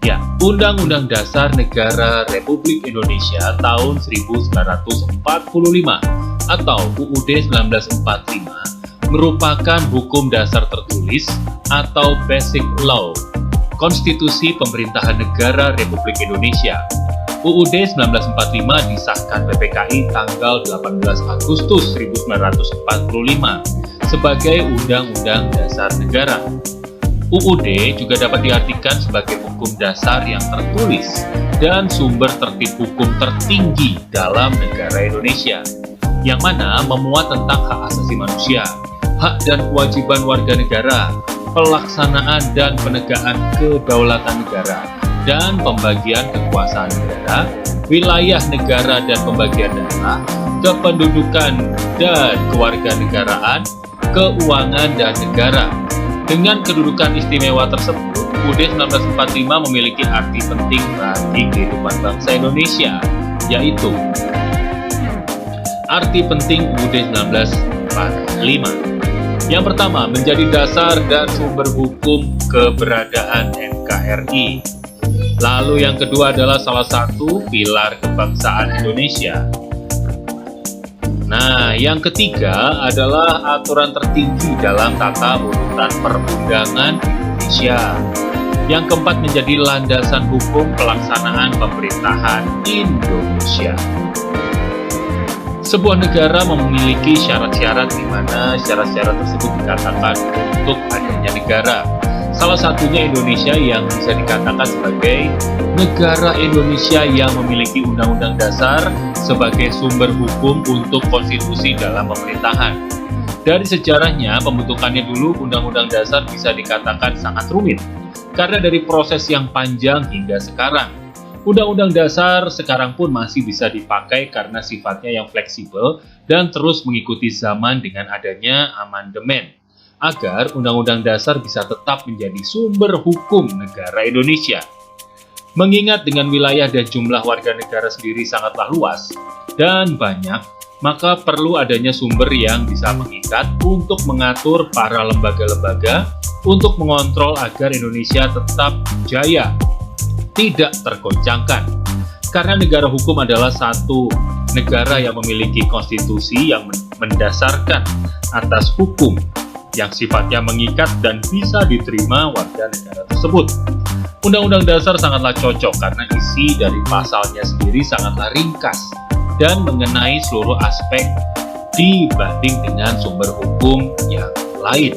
Ya, Undang-Undang Dasar Negara Republik Indonesia tahun 1945 atau UUD 1945 merupakan hukum dasar tertulis atau Basic Law, Konstitusi Pemerintahan Negara Republik Indonesia. UUD 1945 disahkan PPKI tanggal 18 Agustus 1945 sebagai Undang-Undang Dasar Negara. UUD juga dapat diartikan sebagai hukum dasar yang tertulis dan sumber tertib hukum tertinggi dalam negara Indonesia, yang mana memuat tentang hak asasi manusia, hak dan kewajiban warga negara, pelaksanaan dan penegakan kedaulatan negara, dan pembagian kekuasaan negara, wilayah negara dan pembagian daerah, kependudukan dan kewarganegaraan, keuangan dan negara. Dengan kedudukan istimewa tersebut, UUD 1945 memiliki arti penting bagi kehidupan bangsa Indonesia, yaitu arti penting UUD 1945. Yang pertama, menjadi dasar dan sumber hukum keberadaan NKRI. Lalu yang kedua adalah salah satu pilar kebangsaan Indonesia. Nah, yang ketiga adalah aturan tertinggi dalam tata urutan perundangan Indonesia. Yang keempat menjadi landasan hukum pelaksanaan pemerintahan Indonesia. Sebuah negara memiliki syarat-syarat di mana syarat-syarat tersebut dikatakan untuk adanya negara. Salah satunya Indonesia yang bisa dikatakan sebagai negara Indonesia yang memiliki Undang-Undang Dasar sebagai sumber hukum untuk konstitusi dalam pemerintahan. Dari sejarahnya, pembentukannya dulu Undang-Undang Dasar bisa dikatakan sangat rumit, karena dari proses yang panjang hingga sekarang. Undang-Undang Dasar sekarang pun masih bisa dipakai karena sifatnya yang fleksibel dan terus mengikuti zaman dengan adanya amandemen, agar Undang-Undang Dasar bisa tetap menjadi sumber hukum negara Indonesia. Mengingat dengan wilayah dan jumlah warga negara sendiri sangatlah luas dan banyak, maka perlu adanya sumber yang bisa mengikat untuk mengatur para lembaga-lembaga untuk mengontrol agar Indonesia tetap jaya, tidak tergoncangkan. Karena negara hukum adalah satu negara yang memiliki konstitusi yang mendasarkan atas hukum yang sifatnya mengikat dan bisa diterima warga negara tersebut. Undang-Undang Dasar sangatlah cocok karena isi dari pasalnya sendiri sangatlah ringkas dan mengenai seluruh aspek dibanding dengan sumber hukum yang lain.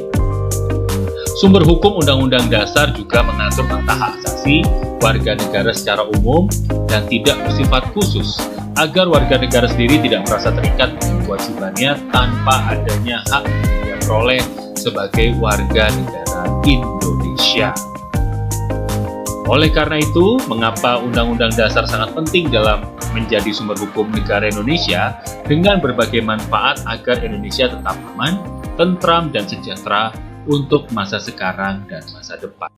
Sumber hukum Undang-Undang Dasar juga mengatur tentang hak asasi warga negara secara umum dan tidak bersifat khusus, agar warga negara sendiri tidak merasa terikat dengan kewajibannya tanpa adanya hak yang diperoleh sebagai warga negara Indonesia. Oleh karena itu, mengapa Undang-Undang Dasar sangat penting dalam menjadi sumber hukum negara Indonesia dengan berbagai manfaat agar Indonesia tetap aman, tentram, dan sejahtera untuk masa sekarang dan masa depan.